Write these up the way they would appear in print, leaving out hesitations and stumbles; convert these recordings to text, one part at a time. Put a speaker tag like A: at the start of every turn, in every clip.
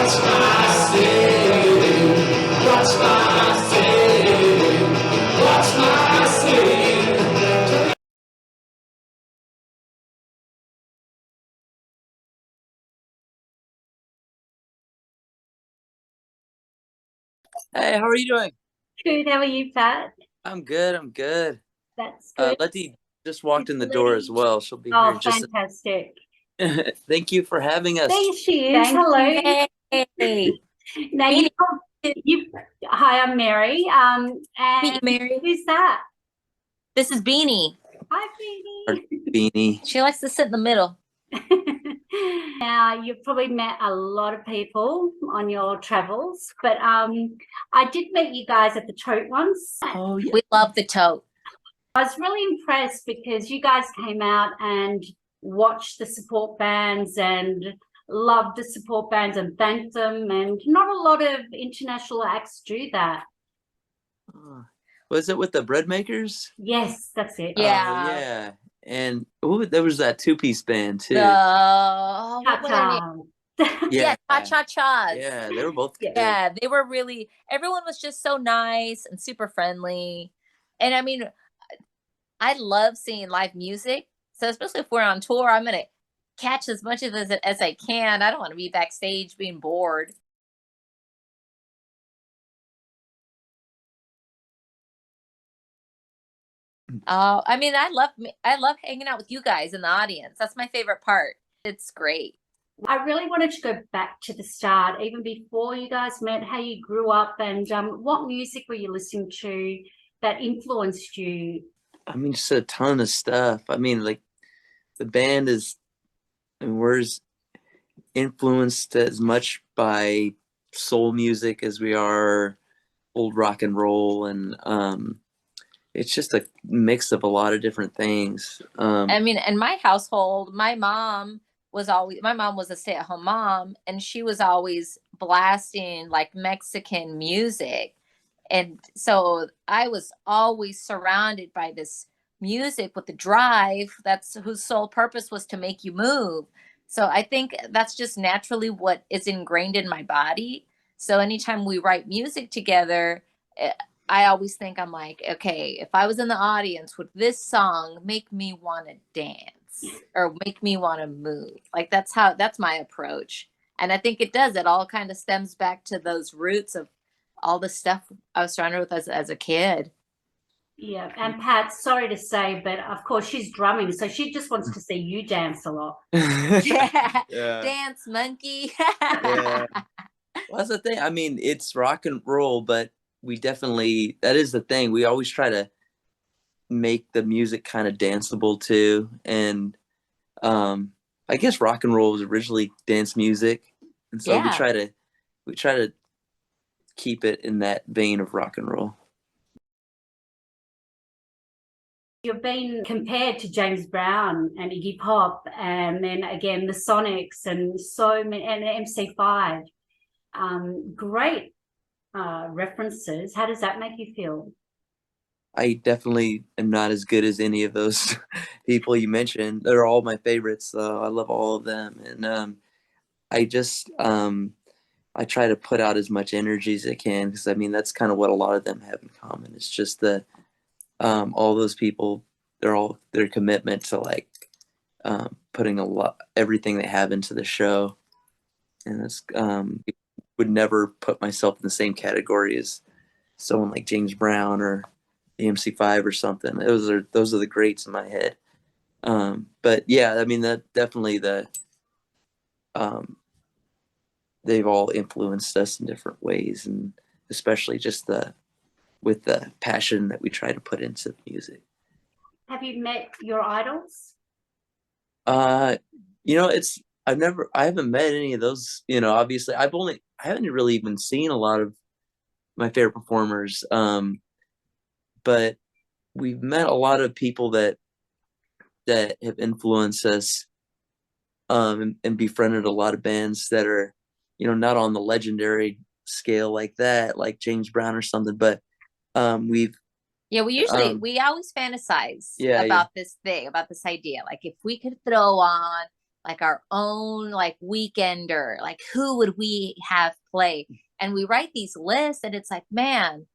A: Hey, how are you doing?
B: Good. How are you, Pat?
A: I'm good. I'm good.
B: That's good.
A: Letty just walked in the door as
B: Lety.
A: well. She'll be here
B: Oh,
A: in just
B: fantastic.
A: Thank you for having us.
B: There she is. Hello.
C: Hey,
B: Now
C: meet
B: you. Hi, I'm Mary.
C: you,
B: And
C: Mary.
B: who's that?
C: This is Beanie.
B: Hi,
A: Our
B: Phoebe.
A: beanie.
C: She likes to sit in the middle.
B: Now you've probably met a lot of people on your travels, but I did meet you guys at the Tote once.
A: Oh yeah.
C: We love the tote.
B: I was really impressed because you guys came out and watched the support bands and loved the support bands and thanked them, and not a lot of international acts do that.
A: Was it with the bread makers?
B: Yes, that's it.
C: Yeah.
A: Yeah. And there was that two-piece band too.
C: What were their names?
A: Yeah.
C: Cha-cha-chas.
A: Yeah, they were both good.
C: Yeah, they were really, everyone was just so nice and super friendly. And I mean, I love seeing live music. So especially if we're on tour, I'm going to catch as much of it as I can. I don't want to be backstage being bored. I mean, I love hanging out with you guys in the audience. That's my favorite part. It's great.
B: I really wanted to go back to the start, even before you guys met, how you grew up, and what music were you listening to that influenced you?
A: I mean, just a ton of stuff. I mean, like the band is, and we're as influenced as much by soul music as we are old rock and roll, and it's just a mix of a lot of different things.
C: I mean, in my household, my mom was a stay-at-home mom, and she was always blasting like Mexican music. And so I was always surrounded by this music with the drive that's whose sole purpose was to make you move. So I think that's just naturally what is ingrained in my body. So anytime we write music together, I always think, I'm like, okay, if I was in the audience, would this song make me want to dance or make me want to move? Like that's my approach. And I think it does. It all kind of stems back to those roots of all the stuff I was surrounded with as a kid.
B: Yeah, and Pat, sorry to say, but of course she's drumming, so she just wants to see you dance a lot.
C: Yeah.
A: Yeah.
C: Dance monkey.
A: Yeah. Well, that's the thing. I mean, it's rock and roll, but we definitely, that is the thing. We always try to make the music kind of danceable too. And I guess rock and roll was originally dance music. And so
C: Yeah.
A: we try to keep it in that vein of rock and roll.
B: You've been compared to James Brown and Iggy Pop, and then again the Sonics, and so many, and MC5. Great references. How does that make you feel?
A: I definitely am not as good as any of those people you mentioned. They're all my favorites, though. I love all of them, and I just I try to put out as much energy as I can, because I mean that's kind of what a lot of them have in common. It's just that all those people, their commitment to like putting everything they have into the show, and that's would never put myself in the same category as someone like James Brown or the MC5 or something. Those are the greats in my head. But yeah, I mean that definitely they've all influenced us in different ways, and especially just with the passion that we try to put into music.
B: Have you met your idols?
A: You know, I haven't met any of those, you know, obviously I haven't really even seen a lot of my favorite performers. But we've met a lot of people that have influenced us, and befriended a lot of bands that are, you know, not on the legendary scale like that, like James Brown or something, but we've
C: we always fantasize about this idea. Like if we could throw on like our own like weekender, like who would we have play? And we write these lists, and it's like, man,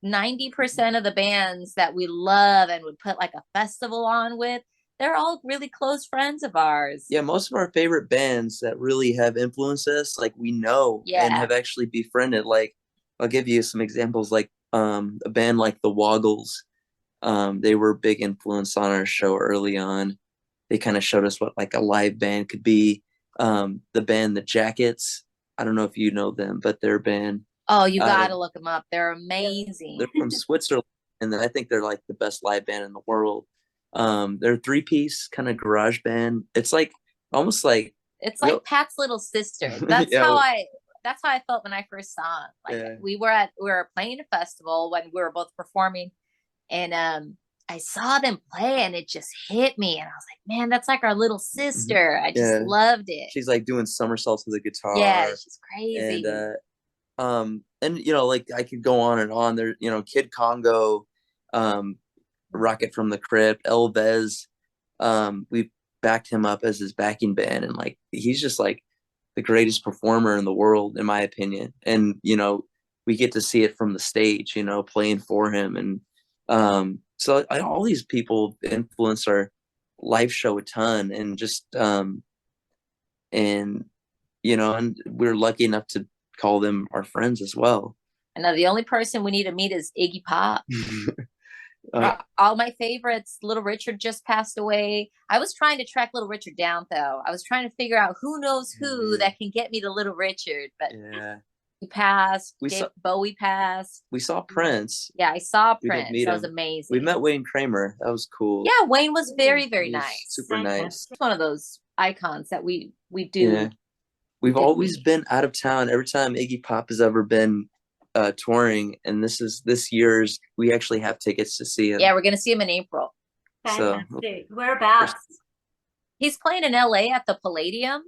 C: 90% of the bands that we love and would put like a festival on with, they're all really close friends of ours.
A: Yeah, most of our favorite bands that really have influenced us, like we know and have actually befriended. Like, I'll give you some examples, like a band like the Woggles. They were a big influence on our show early on. They kind of showed us what like a live band could be. The band The Jackets, I don't know if you know them, but they're a band.
C: Oh, you gotta look them up. They're amazing.
A: They're from Switzerland, and I think they're like the best live band in the world. They're a 3-piece kind of garage band. It's like almost like
C: it's like Pat's little sister. That's how I felt when I first saw him. Like we were playing a festival when we were both performing, and I saw them play, and it just hit me, and I was like, man, that's like our little sister. I just loved it.
A: She's like doing somersaults with the guitar.
C: Yeah, she's crazy.
A: And you know, like I could go on and on. There, you know, Kid Congo, Rocket from the Crypt, Elvez. We backed him up as his backing band, and like he's just like the greatest performer in the world, in my opinion. And you know, we get to see it from the stage, you know, playing for him. And so all these people influence our live show a ton, and just and you know, and we're lucky enough to call them our friends as well.
C: And now the only person we need to meet is Iggy Pop. All my favorites. Little Richard just passed away. I was trying to track Little Richard down, though. I was trying to figure out who knows who that can get me to Little Richard. But he passed. Bowie passed.
A: We saw Prince.
C: Yeah, I saw Prince. That was amazing.
A: We met Wayne Kramer. That was cool.
C: Yeah, Wayne was very, very nice.
A: Super nice.
C: It's one of those icons that we do.
A: Yeah. We've always been out of town. Every time Iggy Pop has ever been touring, and this year's, we actually have tickets to see him.
C: Yeah, we're gonna see him in April.
B: Fantastic. So, whereabouts?
C: He's playing in LA at the Palladium.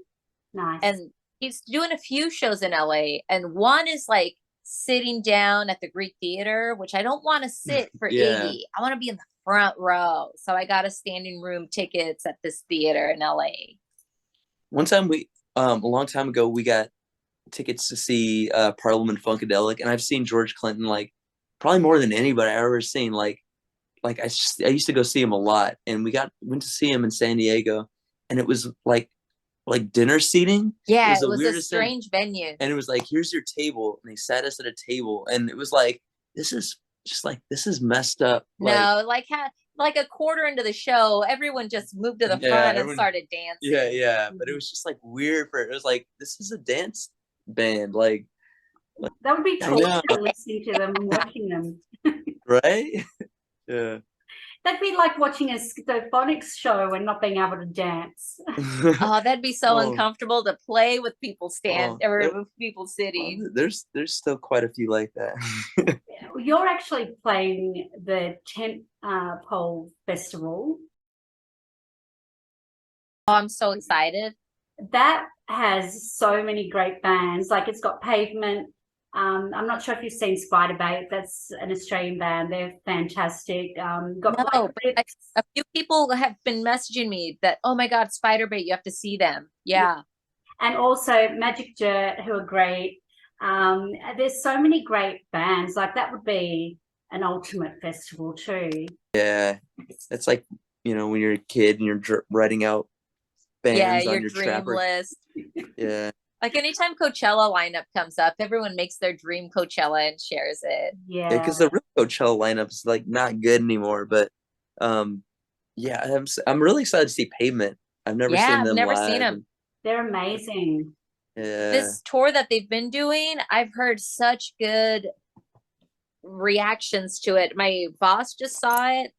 B: Nice.
C: And he's doing a few shows in LA, and one is like sitting down at the Greek Theater, which I don't want to sit for Iggy. I want to be in the front row. So I got a standing room tickets at this theater in LA.
A: One time a long time ago, we got tickets to see Parliament Funkadelic, and I've seen George Clinton like probably more than anybody I've ever seen. Like I used to go see him a lot, and went to see him in San Diego, and it was like dinner seating.
C: Yeah, it was a strange venue,
A: and it was like, here's your table, and they sat us at a table, and it was like, this is messed up.
C: No, like a quarter into the show, everyone just moved to the front and started dancing.
A: Yeah, but it was just like weird. It was like, this is a dance band. Like
B: that would be torture listening to them and watching them.
A: Right? Yeah.
B: That'd be like watching a Schizophonics show and not being able to dance.
C: Oh, that'd be so uncomfortable to play with people with people sitting.
A: There's still quite a few like that.
B: You're actually playing the Tent Pole Festival.
C: Oh, I'm so excited.
B: That has so many great bands. Like it's got Pavement. I'm not sure if you've seen Spiderbait. That's an Australian band. They're fantastic.
C: A few people have been messaging me that, oh my God, Spiderbait, you have to see them. Yeah.
B: And also Magic Dirt, who are great. There's so many great bands. Like that would be an ultimate festival too.
A: Yeah, it's like, you know, when you're a kid and you're writing out bands on your
C: dream list.
A: Yeah.
C: Like anytime Coachella lineup comes up, everyone makes their dream Coachella and shares it.
B: Yeah,
A: because the real Coachella lineup is like not good anymore. But yeah, I'm really excited to see Pavement. I've never seen them.
C: Never seen them.
B: They're amazing.
A: Yeah.
C: This tour that they've been doing, I've heard such good reactions to it. My boss just saw it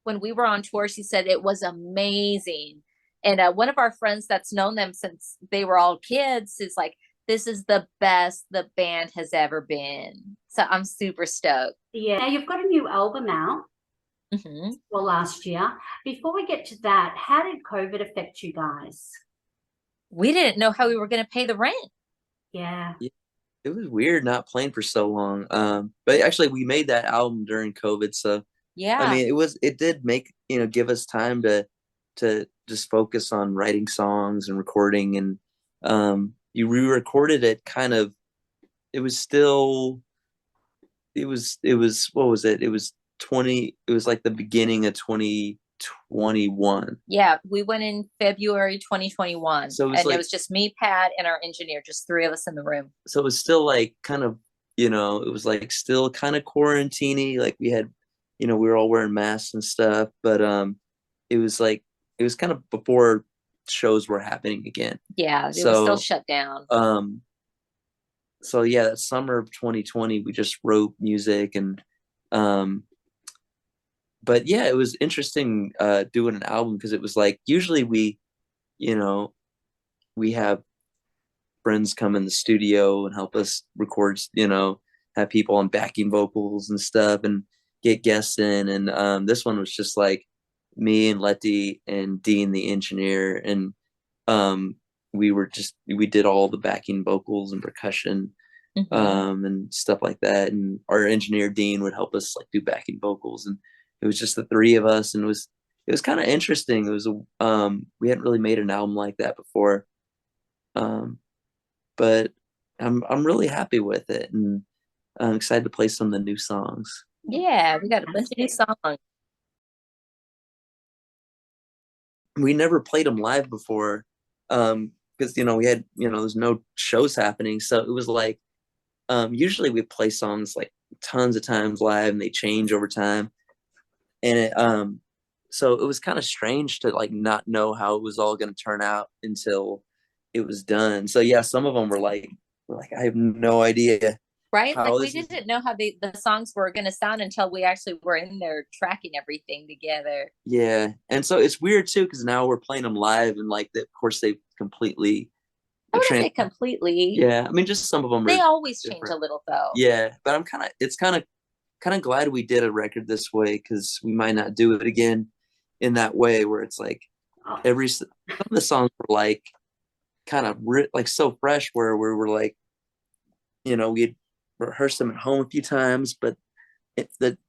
C: when we were on tour. She said it was amazing. And one of our friends that's known them since they were all kids is like, this is the best the band has ever been. So I'm super stoked.
B: Yeah. Now you've got a new album out. Well, last year. Before we get to that, how did COVID affect you guys?
C: We didn't know how we were going to pay the rent.
B: Yeah.
A: It was weird not playing for so long. But actually we made that album during COVID. So yeah, I mean, it did make, give us time to to just focus on writing songs and recording. And you re-recorded it kind of, it was still, it was what was it? It was like the beginning of 2021.
C: Yeah, we went in February 2021.
A: So
C: it was just me, Pat, and our engineer, just three of us in the room.
A: So it was still like kind of, it was like still kind of quarantine-y. Like we had, we were all wearing masks and stuff, but it was kind of before shows were happening again.
C: Yeah, it was still shut down.
A: So yeah, that summer of 2020, we just wrote music. And but yeah, it was interesting doing an album, because it was like, usually we have friends come in the studio and help us record, have people on backing vocals and stuff and get guests in. And this one was just like me and Lety and Dean, the engineer. And we did all the backing vocals and percussion, and stuff like that. And our engineer Dean would help us like do backing vocals, and it was just the three of us. And it was kind of interesting. It was we hadn't really made an album like that before. But I'm really happy with it, and I'm excited to play some of the new songs.
C: Yeah, we got a bunch of new songs.
A: We never played them live before, because we had there's no shows happening, so it was like usually we play songs like tons of times live, and they change over time. And it so it was kind of strange to like not know how it was all going to turn out until it was done. So yeah, some of them were like I have no idea.
C: Right? Like we didn't know how the songs were going to sound until we actually were in there tracking everything together.
A: Yeah. And so it's weird too, because now we're playing them live, and like of course they completely.
C: I wouldn't say completely.
A: Yeah. I mean, just some of them.
C: They always change a little though.
A: Yeah. But it's kind of glad we did a record this way, because we might not do it again in that way, where it's like some of the songs were like kind of like so fresh, where we were like, we'd rehearsed them at home a few times, but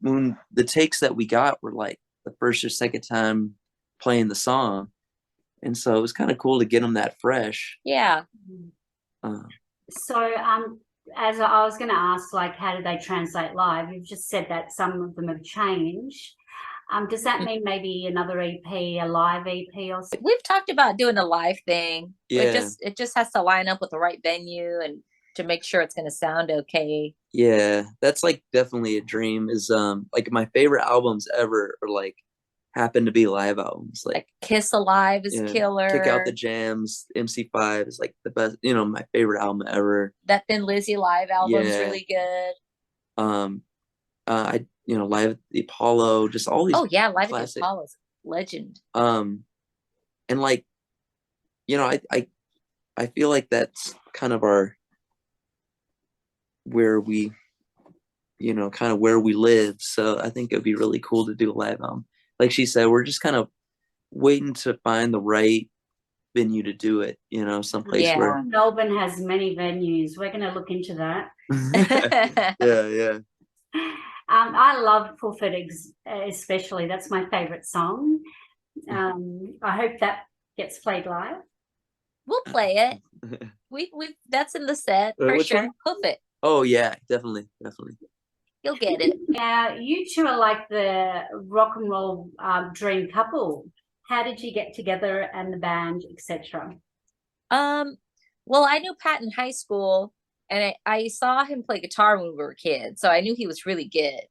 A: when the takes that we got were like the first or second time playing the song, and so it was kind of cool to get them that fresh.
C: Yeah.
B: So as I was going to ask, like, how do they translate live? You've just said that some of them have changed. Does that mean maybe another EP, a live EP or something?
C: We've talked about doing a live thing.
A: Yeah.
C: It just has to line up with the right venue and to make sure it's going to sound okay.
A: Yeah, that's like definitely a dream. Is like my favorite albums ever are like happen to be live albums. Like
C: Kiss Alive is killer.
A: Kick Out the Jams, MC5 is like the best. My favorite album ever.
C: That Thin Lizzy live album is really good.
A: Live at the Apollo, just all these.
C: Oh yeah, Live at the Apollo is legend.
A: And like, I feel like that's kind of where we, kind of where we live. So I think it'd be really cool to do a live album. Like she said, we're just kind of waiting to find the right venue to do it, someplace where
B: Melbourne has many venues. We're going to look into that.
A: Yeah.
B: I love Hoof It, especially. That's my favorite song. I hope that gets played live.
C: We'll play it. We that's in the set for sure. Hoof It.
A: Oh yeah, definitely.
C: You'll get it.
B: Yeah, you two are like the rock and roll dream couple. How did you get together, and the band, etc.?
C: Well, I knew Pat in high school, and I saw him play guitar when we were kids, so I knew he was really good.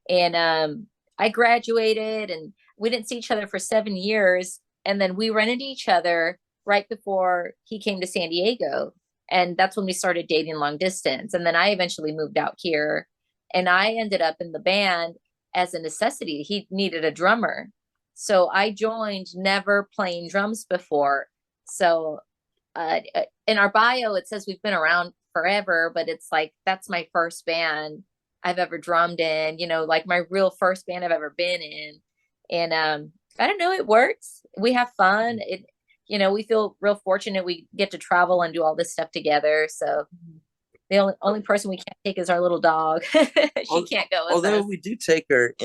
C: And I graduated, and we didn't see each other for 7 years, and then we ran into each other right before he came to San Diego, and that's when we started dating long distance. And then I eventually moved out here, and I ended up in the band as a necessity. He needed a drummer, so I joined, never playing drums before. So in our bio it says we've been around forever, but it's like that's my first band I've ever drummed in, like my real first band I've ever been in. And I don't know, it works. We have fun. We feel real fortunate we get to travel and do all this stuff together. So the only person we can't take is our little dog. She can't go with
A: although
C: us.
A: we do take her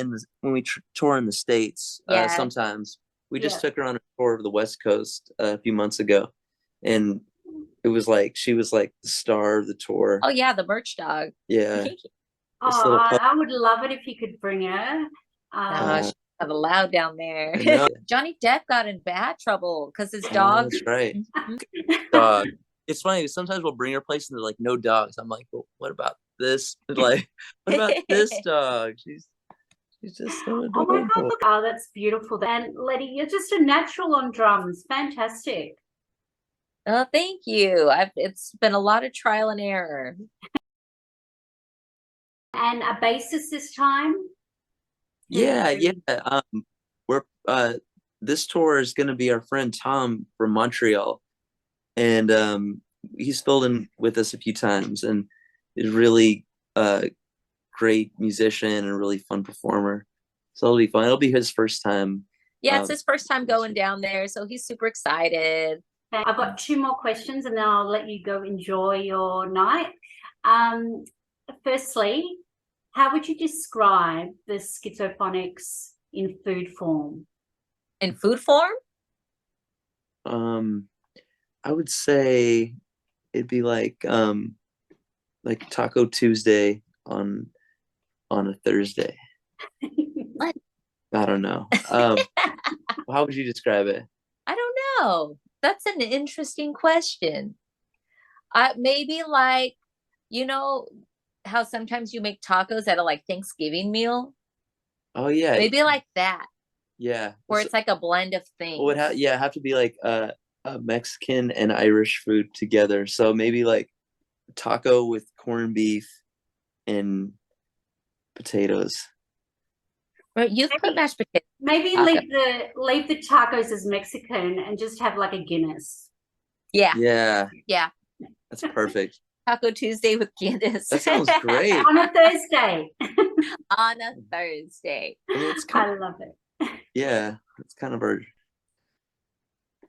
A: when we tour in the States. Sometimes we just took her on a tour of the West Coast a few months ago, and it was like she was like the star of the tour.
C: Oh yeah, the merch dog.
A: Yeah.
B: I would love it if you could bring her.
C: She's not allowed down there. Johnny Depp got in bad trouble because his dog.
A: That's right. Dog. It's funny. Sometimes we'll bring her place and they're like, no dogs. I'm like, well, what about this? Like, what about this dog? She's just so adorable.
B: Oh my God, look. Oh, that's beautiful. And Lety, you're just a natural on drums. Fantastic.
C: Oh, thank you. It's been a lot of trial and error.
B: And a bassist this time?
A: Yeah. We're this tour is gonna be our friend Tom from Montreal. And he's filled in with us a few times and is really great musician and a really fun performer. So it'll be fun. It'll be his first time.
C: Yeah, it's his first time going down there, so he's super excited.
B: I've got 2 more questions and then I'll let you go enjoy your night. Firstly, how would you describe the Schizophonics in food form?
C: In food form?
A: I would say it'd be like Taco Tuesday on a Thursday.
C: What?
A: I don't know. How would you describe it?
C: I don't know. That's an interesting question. Maybe like, you know how sometimes you make tacos at a like Thanksgiving meal?
A: Oh yeah.
C: Maybe like that.
A: Yeah.
C: Where it's like a blend of things.
A: Well, have to be like a Mexican and Irish food together. So maybe like taco with corned beef and potatoes.
C: Right, you've put mashed potatoes.
B: Maybe leave the tacos as Mexican and just have like a Guinness.
C: Yeah.
A: That's perfect.
C: Taco Tuesday with Guinness.
A: That sounds great.
B: On a Thursday.
C: On a Thursday.
B: I love it.
A: Yeah, it's kind of our.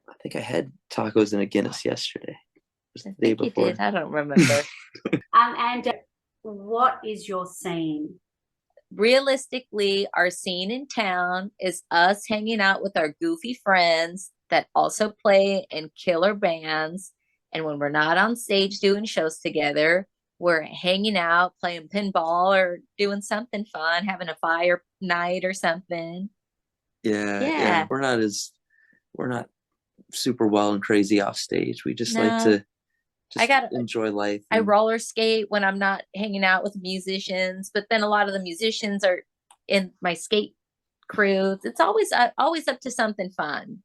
A: I think I had tacos and a Guinness yesterday.
C: The day before. You did. I don't remember.
B: And what is your scene?
C: Realistically, our scene in town is us hanging out with our goofy friends that also play in killer bands. And when we're not on stage doing shows together, we're hanging out, playing pinball or doing something fun, having a fire night or something.
A: Yeah. We're not super wild and crazy off stage. We just like to enjoy life.
C: I roller skate when I'm not hanging out with musicians, but then a lot of the musicians are in my skate crew. It's always up to something fun.